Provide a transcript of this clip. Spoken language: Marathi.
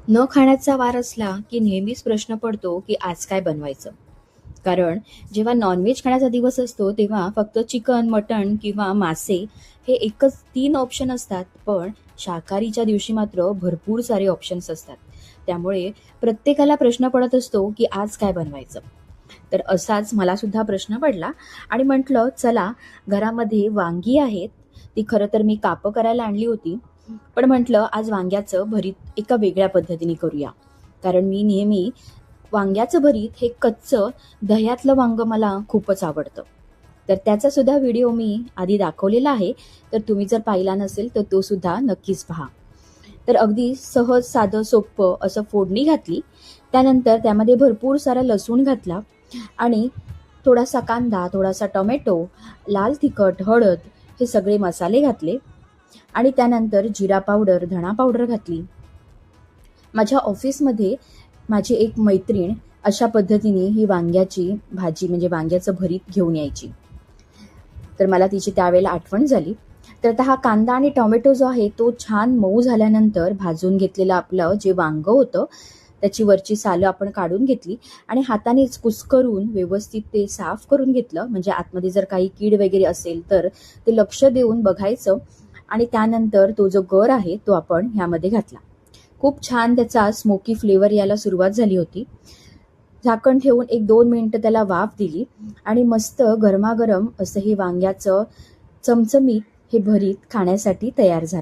न खाण्याचा वार असला की नेहमीच प्रश्न पडतो की आज काय बनवायचं. कारण जेव्हा नॉनव्हेज खाण्याचा दिवस असतो तेव्हा फक्त चिकन, मटण किंवा मासे हे एकच 3 ऑप्शन असतात. पण शाकाहारीच्या दिवशी मात्र भरपूर सारे ऑप्शन्स असतात. त्यामुळे प्रत्येकाला प्रश्न पडत असतो की आज काय बनवायचं. तर असाच मला सुद्धा प्रश्न पडला आणि म्हटलं चला, घरामध्ये वांगी आहेत. ती खरं तर मी कापं करायला आणली होती. पण म्हटलं आज वांग्याचं भरीत एका वेगळ्या पद्धतीने करूया. कारण मी नेहमी वांग्याचं भरीत हे कच्चं दह्यातलं वांगं मला खूपच आवडतं. तर त्याचा सुद्धा व्हिडिओ मी आधी दाखवलेला आहे. तर तुम्ही जर पाहिला नसेल तर तो सुद्धा नक्कीच पहा. तर अगदी सहज, साधं, सोप्पं असं फोडणी घातली. त्यानंतर त्यामध्ये भरपूर सारा लसूण घातला आणि थोडासा कांदा, थोडासा टोमॅटो, लाल तिखट, हळद हे सगळे मसाले घातले आणि त्यानंतर जिरा पावडर, धणा पावडर घातली. माझ्या ऑफिसमध्ये माझी एक मैत्रीण अशा पद्धतीने ही वांग्याची भाजी म्हणजे वांग्याचं भरीत घेऊन यायची. तर मला तिची त्यावेळेला आठवण झाली. तर आता हा कांदा आणि टोमॅटो जो आहे तो छान मऊ झाल्यानंतर भाजून घेतलेलं आपलं जे वांगं होतं, त्याची वरची सालं आपण काढून घेतली आणि हातानेच कुस्करून व्यवस्थित ते साफ करून घेतलं. म्हणजे आतमध्ये जर काही कीड वगैरे असेल तर ते लक्ष देऊन बघायचं आणि त्यानंतर तो जो गर आहे तो आपण ह्यामध्ये घातला. खूप छान त्याचा स्मोकी फ्लेवर यायला सुरुवात झाली होती. झाकण ठेवून 1-2 मिनिटं त्याला वाफ दिली आणि मस्त गरमागरम असं हे वांग्याचं चमचमीत हे भरीत खाण्यासाठी तयार झालं.